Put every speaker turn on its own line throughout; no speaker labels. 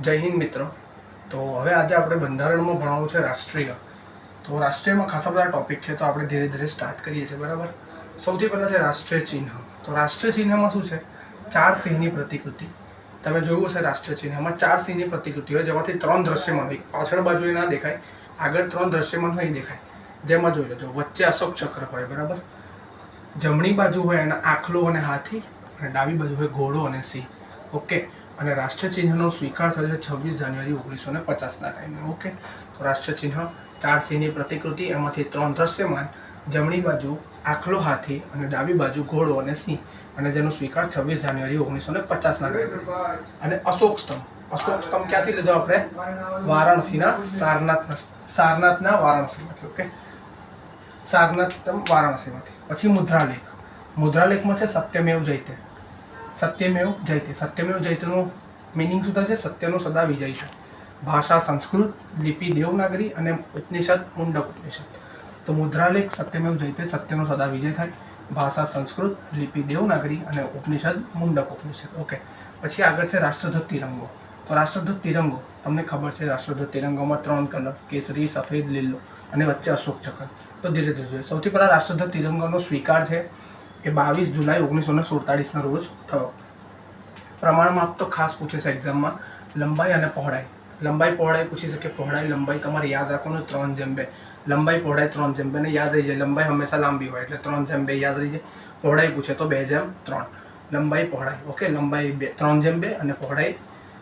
જય હિન્દ મિત્રો. તો હવે આજે આપણે બંધારણમાં ભણવાનું છે રાષ્ટ્રીય. તો રાષ્ટ્રીયમાં ખાસા બધા ટોપિક છે, તો આપણે ધીરે ધીરે સ્ટાર્ટ કરીએ છીએ, બરાબર. સૌથી પહેલાં છે રાષ્ટ્રીય ચિહ્ન. તો રાષ્ટ્રીય ચિહ્નમાં શું છે? 4 સિંહની પ્રતિકૃતિ. તમે જોયું હશે રાષ્ટ્રીય ચિહ્નમાં 4 સિંહની પ્રતિકૃતિ હોય, જેમાંથી 3 દ્રશ્યમાન હોય. પાછળ બાજુએ ના દેખાય, આગળ 3 દ્રશ્યમાન હોય દેખાય. જેમાં જોઈ લેજો, વચ્ચે અશોક ચક્ર હોય, બરાબર. જમણી બાજુ હોય એના આખલો અને હાથી, અને ડાબી બાજુ હોય ઘોડો અને સિંહ. ઓકે. અને રાષ્ટ્રીય ચિહ્નનો સ્વીકાર થયો છે 26 જાન્યુઆરી 1950ના ટાઈમે. ઓકે. તો રાષ્ટ્રીય ચિહ્ન 4 સિંહની પ્રતિકૃતિ, એમાંથી 3 દ્રશ્યમાન, જમણી બાજુ આખલો હાથી અને ડાબી બાજુ ઘોડો અને સિંહ, અને જેનો સ્વીકાર 26 જાન્યુઆરી 1950ના ટાઈમે. અને અશોક સ્તંભ ક્યાંથી લીધો આપણે? વારાણસીના સારનાથના વારાણસીમાંથી. ઓકે. સારનાથ સ્તંભ વારાણસીમાંથી. પછી મુદ્રાલેખમાં છે સત્યમેવ જયતે. મિનિંગ શું થાય છે? સત્યનો સદા વિજય છે. ભાષા સંસ્કૃત, લિપિ દેવનાગરી અને ઉપનિષદ મુંડક ઉપનિષદ. તો મુદ્રાલેખ સત્યમેવ જયતે, સત્યનો સદા વિજય થાય. ભાષા સંસ્કૃત, લિપિ દેવનાગરી અને ઉપનિષદ મુંડક ઉપનિષદ. ઓકે. પછી આગળ છે રાષ્ટ્રધ્વજ તિરંગો. તો રાષ્ટ્રધ્વજ તિરંગો તમને ખબર છે, રાષ્ટ્રધ્વજ તિરંગોમાં 3 કલર, કેસરી, સફેદ, લીલો, અને વચ્ચે અશોક ચક્ર. તો ધીરે ધીરે જોઈએ. સૌથી પહેલા રાષ્ટ્રધ્વજ તિરંગાનો સ્વીકાર છે એ 22 જુલાઈ 1947ના રોજ થયો. પ્રમાણમાં તો ખાસ પૂછે છે એક્ઝામમાં, લંબાઈ અને પહોળાઈ. લંબાઈ પહોળાઈ પૂછી શકે. પહોળાઈ લંબાઈ તમારે યાદ રાખવાનું 3:2. લંબાઈ પહોળાઈ 3:2 ને યાદ રહી જાય. લંબાઈ હંમેશા લાંબી હોય એટલે 3:2 યાદ રહી જાય. પહોળાઈ પૂછે તો 2:3. લંબાઈ પહોળાઈ. ઓકે. લંબાઈ 3:2 અને પહોળાઈ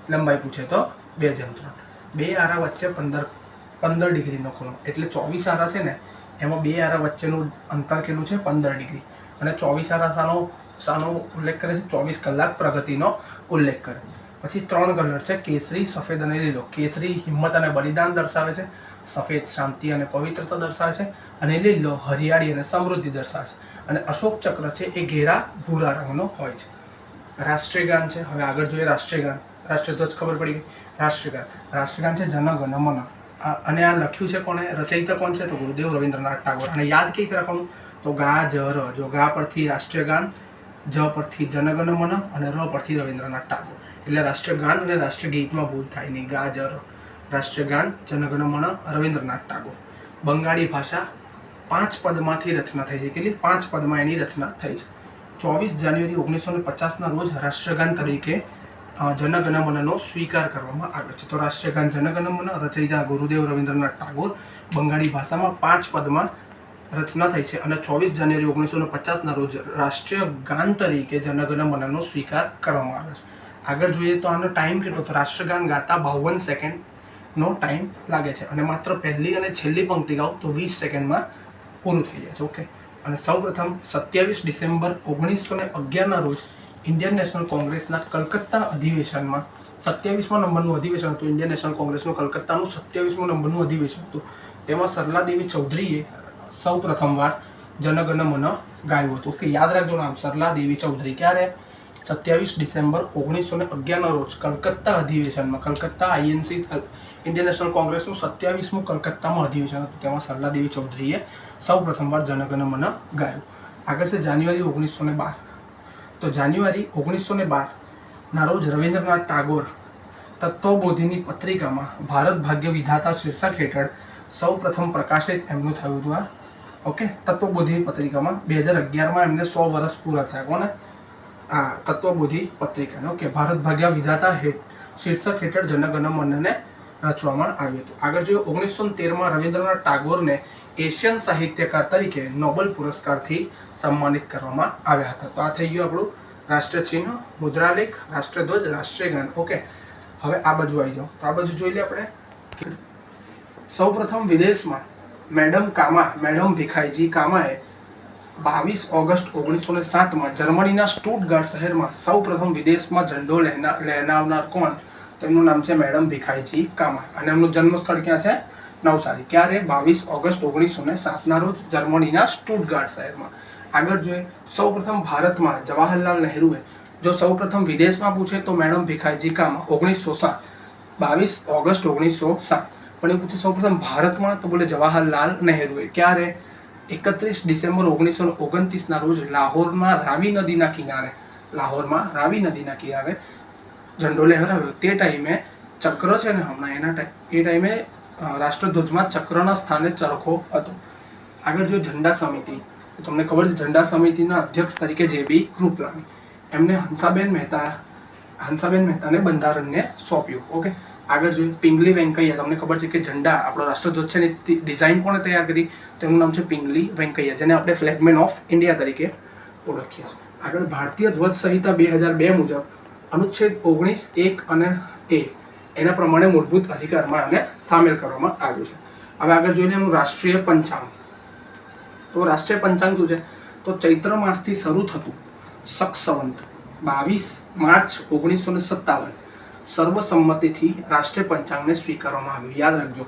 લંબાઈ પૂછે તો 2:3. બે આરા વચ્ચે 15 ડિગ્રીનો ખૂણો, એટલે 24 આરા છે ને, એમાં બે આરા વચ્ચેનું અંતર કેટલું છે? 15 ડિગ્રી. અને 24 આરા શાનો ઉલ્લેખ કરે છે? 24 કલાક પ્રગતિનો ઉલ્લેખ કરે. પછી 3 કલર છે, કેસરી, સફેદ અને લીલો. કેસરી હિંમત અને બલિદાન દર્શાવે છે, સફેદ શાંતિ અને પવિત્રતા દર્શાવે છે, અને લીલો હરિયાળી અને સમૃદ્ધિ દર્શાવે છે. અને અશોક ચક્ર છે એ ઘેરા ભૂરા રંગનો હોય છે. રાષ્ટ્રીય ગાન છે. હવે આગળ જોઈએ રાષ્ટ્રીય ગાન. રાષ્ટ્રીય ધ્વજ ખબર પડી ગઈ. રાષ્ટ્રગાન છે જન ગણ મન. અને આ લખ્યું છે કોણે? રચયિતા કોણ છે? તો ગુરુદેવ રવિન્દ્રનાથ ટાગોર. અને યાદ કઈ રીતે રાખવાનું? તો ગા જ ર. જો ગા પરથી રાષ્ટ્રીય ગાન, જ પરથી જનગણ મન અને ર પરથી રવિન્દ્રનાથ ટાગોર. એટલે રાષ્ટ્રીય ગાન અને રાષ્ટ્રીય ગીતમાં ભૂલ થાય નહીં. ગા જ ર. રાષ્ટ્રીય ગાન, જનગણ મન, રવિન્દ્રનાથ ટાગોર. બંગાળી ભાષા 5 પદમાંથી રચના થઈ છે. કેટલી? 5 પદમાં એની રચના થઈ છે. 24 જાન્યુઆરી 1950ના રોજ રાષ્ટ્રગાન તરીકે જનગણ મનનો સ્વીકાર કરવામાં આવ્યો છે. તો રાષ્ટ્રગાન જનગણ મન, રચયિતા ગુરુદેવ રવિન્દ્રનાથ ટાગોર. બંગાળી ભાષામાં 5 પદમાં રચના થઈ છે અને 24 જાન્યુઆરી 1950ના રોજ રાષ્ટ્રીય ગાન તરીકે જનગણ મનનો સ્વીકાર કરવામાં આવ્યો છે. આગળ જોઈએ તો આનો ટાઈમ કેટલો? તો રાષ્ટ્રગાન ગાતા 52 સેકન્ડનો ટાઈમ લાગે છે, અને માત્ર પહેલી અને છેલ્લી પંક્તિ ગાઓ તો 20 સેકન્ડમાં પૂરું થઈ જાય છે. ઓકે. અને સૌપ્રથમ 27 ડિસેમ્બર 1911ના રોજ ઇન્ડિયન નેશનલ કોંગ્રેસના કલકત્તા અધિવેશનમાં 27મા નંબરનું અધિવેશન હતું. ઇન્ડિયન નેશનલ કોંગ્રેસનું કલકત્તાનું 27મા નંબરનું અધિવેશન હતું. તેમાં સરલાદેવી ચૌધરીએ સૌ પ્રથમવાર જનગણ મન ગાયું હતું. કે યાદ રાખજો નામ, સરલાદેવી ચૌધરી. ક્યારે? 27 ડિસેમ્બર 1911ના રોજ કલકત્તા અધિવેશનમાં. કલકત્તા આઈએનસી, ઇન્ડિયન નેશનલ કોંગ્રેસનું 27મું કલકત્તામાં અધિવેશન હતું. તેમાં સરલાદેવી ચૌધરીએ સૌ પ્રથમવાર જનગણ મન ગાયું. આગળ છે જાન્યુઆરી 1912. તો જાન્યુઆરી 1912ના રોજ રવિન્દ્રનાથ ટાગોર તત્વબોધિની પત્રિકામાં ભારત ભાગ્ય વિધાતા શીર્ષક હેઠળ સૌ પ્રથમ પ્રકાશિત એમનું થયું હતું. ઓકે. તત્વબોધિની પત્રિકામાં 2011માં એમને 100 વર્ષ પૂરા થયા. કોને? આ તત્વબોધિ પત્રિકાને. ઓકે. ભારત ભાગ્ય વિધાતા શીર્ષક હેઠળ જનગણ મનને રચવામાં આવ્યું હતું. આગળ જોઈએ 1913માં રવિન્દ્રનાથ ટાગોરને એશિયન સાહિત્યકાર તરીકે નોબેલ પુરસ્કારથી સન્માનિત કરવામાં આવ્યા હતા. તો આ થઈ ગયું આપણું રાષ્ટ્રીય ચિહ્ન, મુદ્રાલેખ, રાષ્ટ્રધ્વજ, રાષ્ટ્રીય ગાન. ઓકે. હવે આ બાજુ આવી જાઓ. તો આ બાજુ જોઈ લે આપણે. સૌપ્રથમ વિદેશમાં મેડમ ભીખાઈજી કામાએ 22 ઓગસ્ટ 1907માં જર્મનીના સ્ટુટગાર્ટ શહેરમાં સૌપ્રથમ વિદેશમાં ઝંડો લહેરાવનાર કોણ? તેમનું નામ છે મેડમ ભીખાઈજી કામા. અને એમનું જન્મસ્થળ ક્યાં છે? નવસારી. ક્યારે? 22 ઓગસ્ટ 1907ના રોજ જર્મનીના સ્ટુટગાર્ટ શહેરમાં. આગળ જોઈએ સૌપ્રથમ ભારતમાં જવાહરલાલ નહેરુએ, જો સૌપ્રથમ વિદેશમાં પૂછે તો મેડમ ભીખાઈજી કામા 1907, 22 ઓગસ્ટ 1907. પણ એ પૂછે સૌપ્રથમ ભારતમાં તો બોલે જવાહરલાલ નહેરુએ. ક્યારે? 31 ડિસેમ્બર 1929ના રોજ લાહોરમાં રાવી નદીના કિનારે ઝંડો લહેરાવ્યો. તે ટાઈમે ચક્ર છે ને હમણાં એ ટાઈમે રાષ્ટ્રધ્વજમાં ચક્રના સ્થાને ચરખો હતો. આગળ જો ઝંડા સમિતિ, તો તમને ખબર છે ઝંડા સમિતિના અધ્યક્ષ તરીકે જે.બી. કૃપલાની, એમને હંસાબેન મહેતાને બંધારણને સોંપ્યું. ઓકે, આગળ જોઈએ પિંગલી વેંકૈયા. તમને ખબર છે કે ઝંડા આપણો રાષ્ટ્રધ્વજ છે ને ડિઝાઇન કોણે તૈયાર કરી? તેનું નામ છે પિંગલી વેંકૈયા, જેને આપણે ફ્લેગમેન ઓફ ઇન્ડિયા તરીકે ઓળખીએ છીએ. આગળ ભારતીય ધ્વજ સંહિતા 2002 મુજબ અનુચ્છેદ 19(1) અને એ એના પ્રમાણે મૂળભૂત અધિકારમાં આને સામેલ કરવામાં આવ્યું છે. હવે આગળ જોઈએ એનું રાષ્ટ્રીય પંચાંગ. તો રાષ્ટ્રીય પંચાંગ શું છે? તો ચૈત્ર માસથી શરૂ થતું સક્ષવંત 22 માર્ચ 1957 સર્વસંમતિથી રાષ્ટ્રીય પંચાંગને સ્વીકારવામાં આવ્યું. યાદ રાખજો,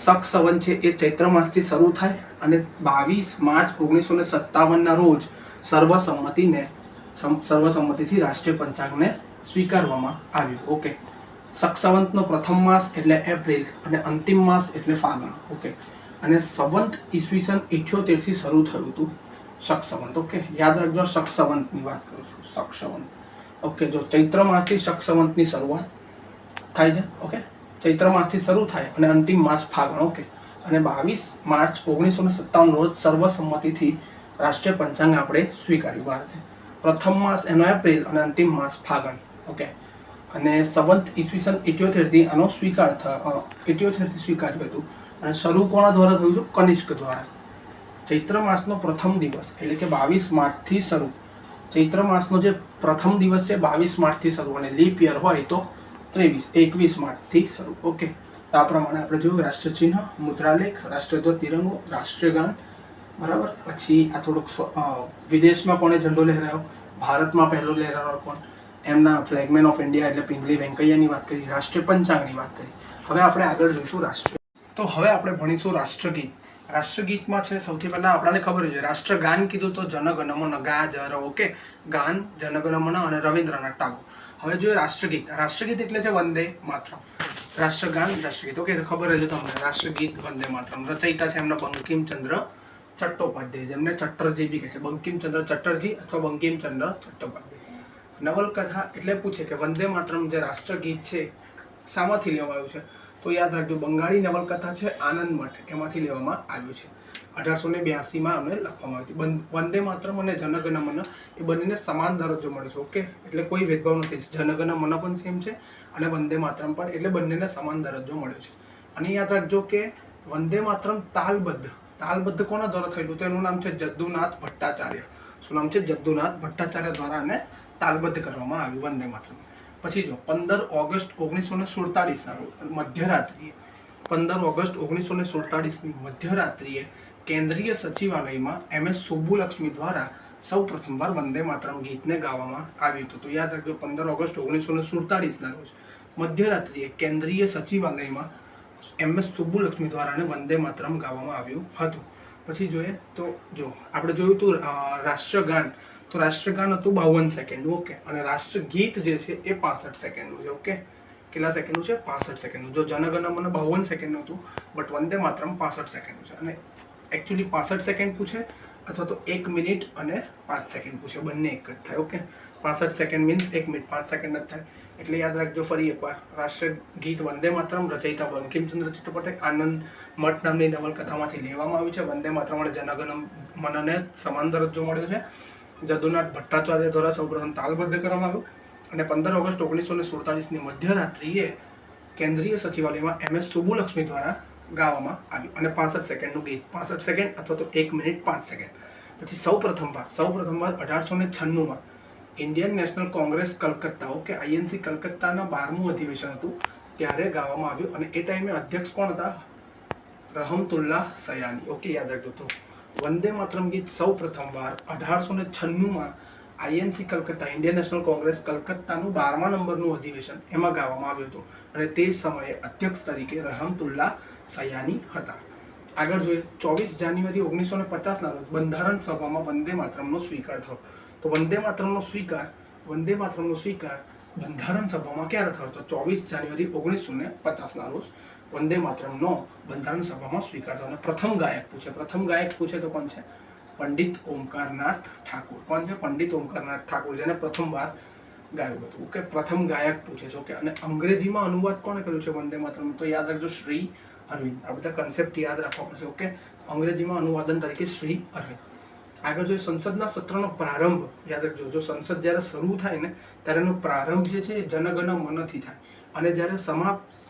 સક્ષવંત છે એ ચૈત્ર માસથી શરૂ થાય અને 22 માર્ચ 1957 રોજ સર્વસંમતિથી રાષ્ટ્રીય પંચાંગને સ્વીકારવામાં આવ્યું. ઓકે, સક્ષવંતનો પ્રથમ માસ એટલે એપ્રિલ અને અંતિમ માસ એટલે ફાગણ. ઓકે, અને સંવંત ઈસવીસન 78 થી શરૂ થયું હતું સક્ષવંત. ઓકે, યાદ રાખજો, સક્ષવંતની વાત કરું છું, સક્ષવંત. ઓકે, જો ચૈત્ર માસથી સક્ષવંતની શરૂઆત થાય છે. ઓકે, ચૈત્ર માસથી શરૂ થાય અને અંતિમ માસ ફાગણ. ઓકે, અને 22 માર્ચ 1957 રોજ સર્વસંમતિથી રાષ્ટ્રીય પંચાંગ આપણે સ્વીકાર્યું ભારતે. પ્રથમ માસ એનો એપ્રિલ અને અંતિમ માસ ફાગણ. ઓકે, અને સંવંત ઈસવીસન 78 થી આનો સ્વીકાર 78 થી સ્વીકાર્યું હતું. અને શરૂ કોના દ્વારા થયું છે? કનિષ્ક દ્વારા. ચૈત્ર માસનો પ્રથમ દિવસ એટલે કે 22 માર્ચથી શરૂ. ચૈત્ર માસનો જે પ્રથમ દિવસ છે 22 માર્ચથી શરૂ, અને લીપ યર હોય તો 21 માર્ચથી શરૂ. ઓકે, તો આ પ્રમાણે આપણે જોયું રાષ્ટ્રચિહ્ન, મુદ્રાલેખ, રાષ્ટ્રધ્વજ, તિરંગો, રાષ્ટ્રગાન, બરાબર. પછી આ થોડુંક વિદેશમાં કોણે ઝંડો લહેરાયો, ભારતમાં પહેલો લહેરાયો કોણ, એમના ફ્લેગમેન ઓફ ઇન્ડિયા એટલે પિંગલી વેંકૈયાની વાત કરી, રાષ્ટ્રીય પંચાંગની વાત કરી. હવે આપણે આગળ જોઈશું તો હવે આપણે ભણીશું રાષ્ટ્રગીત. રાષ્ટ્રગીતમાં છે સૌથી પહેલા આપણને ખબર છે રાષ્ટ્રગાન કીધું તો જનગણ મન ગા જર. ઓકે, ગાન જનગણ મન અને રવિન્દ્રનાથ ટાગોર. હવે જોઈએ રાષ્ટ્રગીત. રાષ્ટ્રગીત એટલે છે વંદે માતરમ. રાષ્ટ્રગાન, રાષ્ટ્રગીત. ઓકે, ખબર છે તમને રાષ્ટ્રગીત વંદે માતરમ. રચયિતા છે એમના બંકિમચંદ્ર ચટ્ટોપાધ્યાય, જેમને ચટ્ટરજી બી કહે છે, બંકિમચંદ્ર ચટ્ટરજી અથવા બંકિમચંદ્ર ચટ્ટોપાધ્યાય. નવલકથા એટલે પૂછે કે વંદે માતરમ જે રાષ્ટ્રગીત છે શામાંથી લેવામાં આવ્યું છે? તો યાદ રાખજો, બંગાળી નવલકથા છે આનંદ મઠ, એમાંથી લેવામાં આવ્યું છે. 1882માં અમને લખવામાં આવી હતી. વંદે માતરમ અને જનગણ મન એ બંનેને સમાન દરજ્જો મળે છે. ઓકે, એટલે કોઈ ભેદભાવ નથી. જનગણ મન પણ સેમ છે અને વંદે માતરમ પણ, એટલે બંનેને સમાન દરજ્જો મળ્યો છે. અને યાદ રાખજો કે વંદે માતરમ તાલબદ્ધ કોના દ્વારા થયેલું? તો એનું નામ છે જદ્દુનાથ ભટ્ટાચાર્ય. શું નામ છે? જદ્દુનાથ ભટ્ટાચાર્ય દ્વારા આને તાલબદ્ધ કરવામાં આવ્યું વંદે માતરમ. પછી જો 15 ઓગસ્ટ 1947 રોજ મધ્યરાત્રિએ 15 ઓગસ્ટ 1947ની મધ્યરાત્રિએ કેન્દ્રીય સચિવાલયમાં MS સુબ્બુલક્ષ્મી દ્વારા સૌ પ્રથમવાર વંદે માતરમ ગીતને ગાવામાં આવ્યું હતું. તો યાદ રાખજો, 15 ઓગસ્ટ 1947ના રોજ મધ્યરાત્રિએ કેન્દ્રીય સચિવાલયમાં MS સુબ્બુલક્ષ્મી દ્વારા વંદે માતરમ ગાવામાં આવ્યું હતું. પછી જોઈએ તો જો આપણે જોયું હતું રાષ્ટ્રગાન, તો રાષ્ટ્રગાન હતું 52 સેકન્ડનું. ઓકે, અને રાષ્ટ્રગીત જે છે એ 65 સેકન્ડનું છે. ઓકે, કેટલા સેકન્ડનું છે? 65 સેકન્ડનું. જો જનગણ મન 52 સેકન્ડનું હતું, બટ વંદે માતરમ 65 સેકન્ડનું છે. અને એકચ્યુઅલી 65 સેકન્ડ પૂછે અથવા તો 1 મિનિટ અને 5 સેકન્ડ પૂછે, બંને એક જ થાય. Okay, 65 second means 1 minute 5 second જ થાય. એટલે યાદ રાખજો ફરી એકવાર, રાષ્ટ્રગીત વંદે માતરમ રચયિતા બંકિમચંદ્ર ચટ્ટોપાધ્યાય આનંદ મઠ નામની નવલકથામાંથી લેવામાં આવ્યું છે. વંદે માતરમ અને જનગણ મનને સમાન દરજ્જો મળ્યો છે. જદ્દુનાથ ભટ્ટાચાર્ય દ્વારા સૌપ્રથમ તાલબદ્ધ કરવામાં આવ્યું. અને 15 ઓગસ્ટ 1947ની મધ્યરાત્રિએ કેન્દ્રીય સચિવાલયમાં MS સુબ્બુલક્ષ્મી દ્વારા ગાવામાં આવ્યું. અને 65 સેકન્ડનું ગીત, 65 સેકન્ડ અથવા તો 1 મિનિટ 5 સેકન્ડ. પછી સૌ પ્રથમવાર 1896માં Indian national congress Kolkata, okay, INC કલકત્તાના 12મું અધિવેશન હતું ત્યારે ગાવામાં આવ્યું. અને એ ટાઈમે અધ્યક્ષ કોણ હતા? રહમતુલ્લાહ સયાની. ઓકે, યાદ રાખજો. તો વંદે માતરમ ગીત સૌ પ્રથમવાર 1896માં INC Kolkata, Indian national congress કલકત્તાનું 12મા નંબરનું અધિવેશન એમાં ગાવામાં આવ્યું હતું. અને તે સમયે અધ્યક્ષ તરીકે રહમતુલ્લાહ સયાની હતા. આગળ જોઈએ 24 જાન્યુઆરી 1950ના રોજ બંધારણ સભામાં વંદે માતરમનો સ્વીકાર થયો. તો વંદે માતરમનો સ્વીકાર બંધારણ સભામાં ક્યારે થયો? તો 24 જાન્યુઆરી 1950ના રોજ વંદે માતરમનો બંધારણ સભામાં સ્વીકાર થયો. અને પ્રથમ ગાયક પૂછે તો કોણ છે? પંડિત ઓમકારનાથ ઠાકુર. કોણ છે? પંડિત ઓમકારનાથ ઠાકુર, જેને પ્રથમવાર ગાયું હતું. ઓકે, પ્રથમ ગાયક પૂછે છે. ઓકે, અને અંગ્રેજીમાં અનુવાદ કોણે કર્યું છે વંદે માતરમ? તો યાદ રાખજો શ્રી અરવિંદ. આ બધા કન્સેપ્ટ યાદ રાખવા પડશે. ઓકે, અંગ્રેજીમાં અનુવાદન તરીકે શ્રી અરવિંદ. આગળ જોઈએ સંસદના સત્રનો પ્રારંભ. યાદ રાખજો, જો સંસદ જ્યારે શરૂ થાય ને ત્યારે એનો પ્રારંભ જે છે એ જનગણ મનથી થાય, અને જ્યારે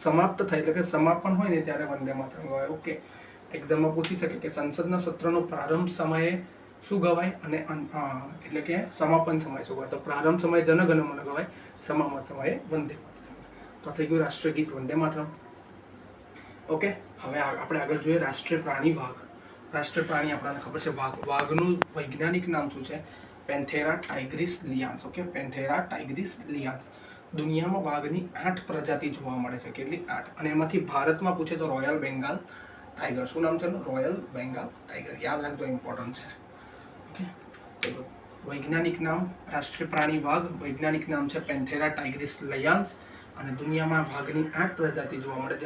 સમાપ્ત થાય એટલે કે સમાપન હોય ને ત્યારે વંદે માતરમ ગવાય. ઓકે, એક્ઝામમાં પૂછી શકે કે સંસદના સત્રનો પ્રારંભ સમયે શું ગવાય અને એટલે કે સમાપન સમયે શું ગવાય? તો પ્રારંભ સમયે જનગણ મન ગવાય, સમાપન સમયે વંદે માતરમ. તો થઈ ગયું રાષ્ટ્રીય ગીત વંદે માતરમ. ઓકે, હવે આપણે આગળ જોઈએ રાષ્ટ્રીય પ્રાણી વાઘ. રાષ્ટ્રીય પ્રાણી આપણને ખબર છે વાઘ. વાઘનું વૈજ્ઞાનિક નામ શું છે? પેન્થેરા ટાઇગ્રિસ લિયાન્સ. Okay, Panthera ટાઇગ્રિસ લિયાન્સ. દુનિયામાં વાઘની 8 પ્રજાતિ જોવા મળે છે. કેટલી? 8. અને એમાંથી ભારતમાં પૂછે તો રોયલ બેંગાલ ટાઈગર. શું નામ છે એનું? Royal Bengal tiger. યાદ રાખજો, ઇમ્પોર્ટન્ટ છે. ઓકે, ચલો, વૈજ્ઞાનિક નામ રાષ્ટ્રીય પ્રાણી વાઘ. વૈજ્ઞાનિક નામ છે પેન્થેરા ટાઇગ્રિસ લિયાન્સ. અને દુનિયામાં વાઘની 8 પ્રજાતિ જોવા મળે,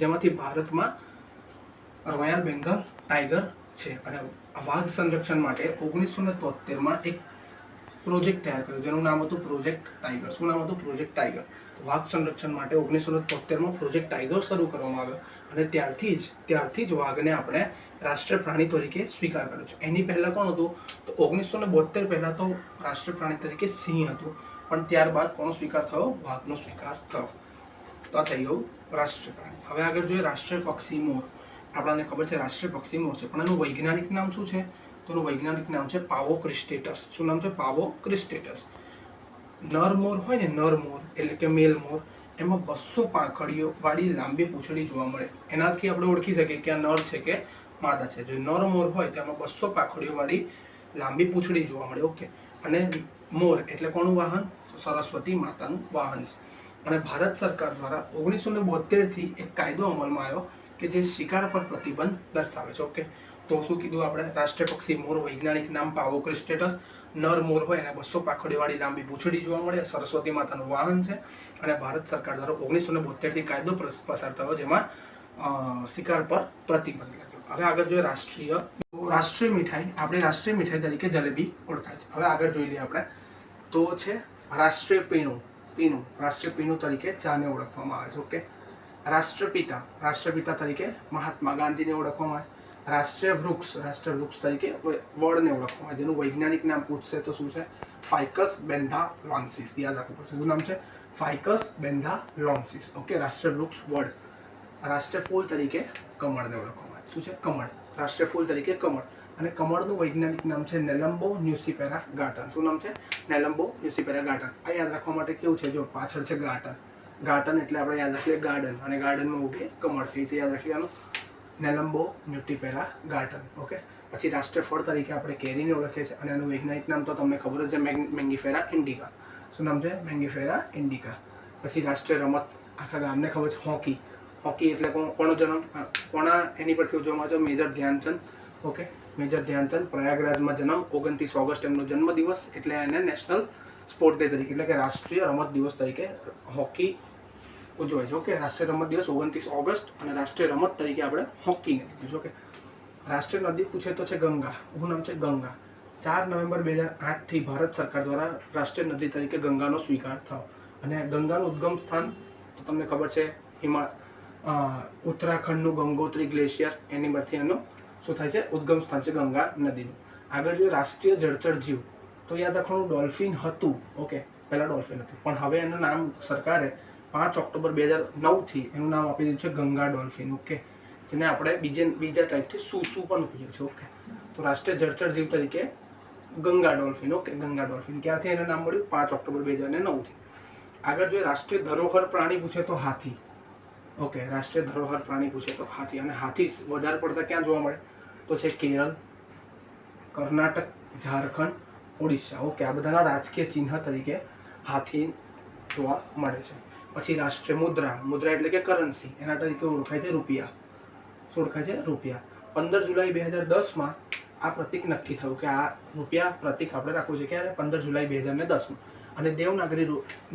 જેમાંથી ભારતમાં રોયલ બેંગાલ ટાઈગર છે. અને વાઘ સંરક્ષણ માટે 1973માં એક પ્રોજેક્ટ તૈયાર કર્યો જેનું નામ હતું પ્રોજેક્ટ ટાઈગર. શું નામ હતું? Project tiger. વાઘ સંરક્ષણ માટે 1973માં પ્રોજેક્ટ ટાઈગર શરૂ કરવામાં આવ્યો, અને ત્યારથી જ વાઘને આપણે રાષ્ટ્રીય પ્રાણી તરીકે સ્વીકાર કર્યો છે. એની પહેલા કોણ હતું? તો 1972 પહેલા તો રાષ્ટ્રીય પ્રાણી તરીકે સિંહ હતું, પણ ત્યારબાદ કોનો સ્વીકાર થયો? વાઘનો સ્વીકાર થયો. તો આ થઈ ગયું રાષ્ટ્રીય પ્રાણી. હવે આગળ જોઈએ રાષ્ટ્રીય પક્ષી મોર. આપણને ખબર છે રાષ્ટ્રીય પક્ષી મોર છે, પણ એનું વૈજ્ઞાનિક નામ શું છે? તો એનું વૈજ્ઞાનિક નામ છે પાવો ક્રિસ્ટેટસ. શું નામ છે? પાવો ક્રિસ્ટેટસ. નર મોર હોય ને, નર મોર એટલે કે મેલ મોર, એમાં 200 પાંખડીઓ વાળી લાંબી પૂંછડી જોવા મળે. એનાથી આપણે ઓળખી શકીએ કે આ નર છે કે માદા છે. જો નર મોર હોય તો એમાં 200 પાંખડીઓ વાળી લાંબી પૂંછડી જોવા મળે. ઓકે, અને મોર એટલે કોનું વાહન? સરસ્વતી માતાનું વાહન છે. અને ભારત સરકાર દ્વારા 1972થી એક કાયદો અમલમાં આવ્યો કે જે શિકાર પર પ્રતિબંધ દર્શાવે છે. ઓકે, તો શું કીધું આપણે? રાષ્ટ્રીય પક્ષી મોર, વૈજ્ઞાનિક નામ પાવો ક્રિસ્ટેટસ. નર મોર હોય એને 200 પાંખડીવાળી લાંબી પૂંછડી જોવા મળે, સરસ્વતી માતાનું વાહન છે. અને ભારત સરકાર દ્વારા 1972થી કાયદો પસાર થયો જેમાં શિકાર પર પ્રતિબંધ લાગ્યો. હવે આગળ જોઈએ રાષ્ટ્રીય મીઠાઈ. આપણી રાષ્ટ્રીય મીઠાઈ તરીકે જલેબી ઓળખાય છે. હવે આગળ જોઈ લઈએ આપણે, તો છે રાષ્ટ્રીય પીણું. રાષ્ટ્રીય પીણું તરીકે ચાને ઓળખવામાં આવે છે. ઓકે, રાષ્ટ્રપિતા તરીકે મહાત્મા ગાંધીને ઓળખવામાં આવે છે. રાષ્ટ્રીય વૃક્ષ તરીકે વડને ઓળખવામાં આવે, જેનું વૈજ્ઞાનિક નામ પૂછશે તો શું છે? ફાઇકસ બેન્થાલોન્સિસ. યાદ રાખવું પડશે. શું નામ છે? ફાઇકસ બેન્થાલોન્સિસ. ઓકે, રાષ્ટ્રીય વૃક્ષ વડ. રાષ્ટ્રીય ફૂલ તરીકે કમળને ઓળખવામાં આવે. શું છે? કમળ. રાષ્ટ્રીય ફૂલ તરીકે કમળ. અને કમળનું વૈજ્ઞાનિક નામ છે નેલમ્બો ન્યુસિફેરા ગાર્ટન. શું નામ છે? નેલમ્બો ન્યુસિફેરા ગાર્ટન. આ યાદ રાખવા માટે કેવું છે? જો પાછળ છે ગાર્ટન એટલે આપણે યાદ રાખીએ ગાર્ડન, અને ગાર્ડનમાં ઉગે કમળથી, યાદ રાખીએ આનું નેલમ્બો ન્યુટિફેરા ગાર્ટન. ઓકે, પછી રાષ્ટ્રીય ફળ તરીકે આપણે કેરીને ઓળખીએ છીએ, અને એનું વૈજ્ઞાનિક નામ તો તમને ખબર જ છે, મેંગીફેરા ઇન્ડિકા. શું નામ છે? મેંગીફેરા ઇન્ડિકા. પછી રાષ્ટ્રીય રમત આખા ગામને ખબર છે, હોકી એટલે કોનો જન્મ, કોના એની પરથી ઉજવવામાં આવ્યો? Major Dhyanchand. Okay, major Dhyanchand, પ્રયાગરાજમાં જન્મ, 29 ઓગસ્ટ એમનો જન્મદિવસ, એટલે એને નેશનલ સ્પોર્ટ ડે તરીકે એટલે કે રાષ્ટ્રીય રમત દિવસ તરીકે હોકી ઉજવાય છે. ઓકે, રાષ્ટ્રીય રમત દિવસ 29 ઓગસ્ટ, અને રાષ્ટ્રીય રમત તરીકે આપણે હોકીને કીધું છે. ઓકે, રાષ્ટ્રીય નદી પૂછે તો છે ગંગા. શું નામ છે? ગંગા. 4 નવેમ્બર 2008થી ભારત સરકાર દ્વારા રાષ્ટ્રીય નદી તરીકે ગંગાનો સ્વીકાર થયો. અને ગંગાનું ઉદ્ગમ સ્થાન તો તમને ખબર છે, ઉત્તરાખંડનું ગંગોત્રી ગ્લેશિયર, એની પરથી એનું શું થાય છે? ઉદ્ગમ સ્થાન છે ગંગા નદીનું. આગળ જોઈએ રાષ્ટ્રીય જળચર જીવ, તો યાદ રાખવાનું ડોલ્ફિન હતું. ઓકે, પહેલાં ડોલ્ફિન હતું, પણ હવે એનું નામ સરકારે 5 ઓક્ટોબર 2009થી એનું નામ આપી દીધું છે ગંગા ડોલ્ફિન. ઓકે, જેને આપણે બીજા ટાઈપથી સુસુ પણ કહીએ છીએ. ઓકે, તો રાષ્ટ્રીય જળચર જીવ તરીકે Ganga dolphin. Okay, Ganga dolphin. ક્યાંથી એનું નામ મળ્યું? 5 ઓક્ટોબર 2009થી. આગળ જોઈએ રાષ્ટ્રીય ધરોહર પ્રાણી પૂછે તો હાથી. ઓકે, રાષ્ટ્રીય ધરોહર પ્રાણી પૂછે તો હાથી. અને હાથી વધારે પડતા ક્યાં જોવા મળે? તો છે કેરળ, કર્ણાટક, ઝારખંડ, ઓડિશા. ઓકે, આ બધાના રાજકીય ચિહ્ન તરીકે હાથી જોવા મળે છે. પછી રાષ્ટ્રીય મુદ્રા એટલે કે કરન્સી, એના તરીકે ઓળખાય છે રૂપિયા. શું ઓળખાય છે? રૂપિયા. 15 જુલાઈ 2010માં આ પ્રતીક નક્કી થયું કે આ રૂપિયા પ્રતીક આપણે રાખવું છે. ક્યારે? 15 જુલાઈ 2010માં. અને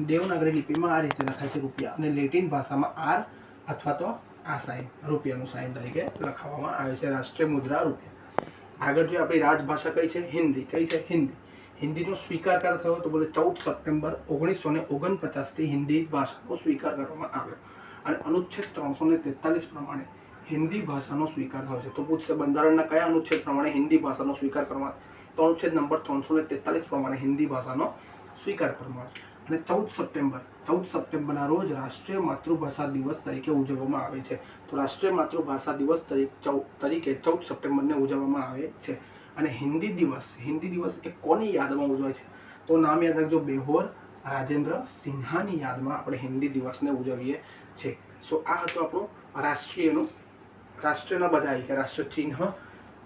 દેવનાગરી લિપિમાં આ રીતે લખાય છે રૂપિયા, અને લેટિન ભાષામાં આર અથવા તો આ સાઇન, રૂપિયાનું સાઇન તરીકે લખાવવામાં આવે છે. રાષ્ટ્રીય મુદ્રા રૂપિયા. આગળ જો આપણી રાજભાષા કઈ છે? હિન્દી. કઈ છે? હિન્દી. હિન્દીનો સ્વીકાર ક્યારે થયો તો બોલે 14 સપ્ટેમ્બર 1949થી હિન્દી ભાષાનો સ્વીકાર કરવામાં આવ્યો અને અનુચ્છેદ 343 પ્રમાણે હિન્દી ભાષાનો સ્વીકાર થયો છે. તો પૂછશે બંધારણના કયા અનુચ્છેદ પ્રમાણે હિન્દી ભાષાનો સ્વીકાર કરવામાં? તો અનુચ્છેદ નંબર 343 પ્રમાણે હિન્દી ભાષાનો સ્વીકાર કરવામાં આવે છે. અને 14 સપ્ટેમ્બરના રોજ રાષ્ટ્રીય માતૃભાષા દિવસ તરીકે ઉજવવામાં આવે છે. તો રાષ્ટ્રીય માતૃભાષા દિવસ તરીકે 14 સપ્ટેમ્બરને ઉજવવામાં આવે છે. અને હિન્દી દિવસ એ કોની યાદમાં ઉજવાય છે? તો નામ યાદ રાખજો, બેહોર રાજેન્દ્ર સિન્હાની યાદમાં આપણે હિન્દી દિવસને ઉજવીએ છીએ. સો આ હતું આપણું રાષ્ટ્રીયના બધા આવી ગયા. રાષ્ટ્ર ચિહ્ન,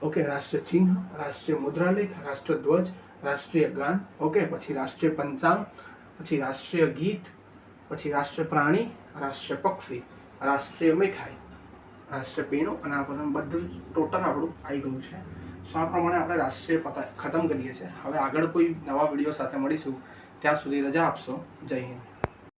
ઓકે, રાષ્ટ્ર ચિહ્ન, રાષ્ટ્રીય મુદ્રાલેખ, રાષ્ટ્રધ્વજ, રાષ્ટ્રીય ગાન, ઓકે, પછી રાષ્ટ્રીય પંચાંગ, પછી રાષ્ટ્રીય ગીત, પછી રાષ્ટ્રીય પ્રાણી, રાષ્ટ્રીય પક્ષી, રાષ્ટ્રીય મીઠાઈ, રાષ્ટ્રીય પીણું, અને આ બધું ટોટલ આપણું આવી ગયું છે. સો આ પ્રમાણે આપણે રાષ્ટ્રીય ખતમ કરીએ છીએ. હવે આગળ કોઈ નવા વિડીયો સાથે મળીશું. ત્યાં સુધી રજા આપશો. જય હિન્દ.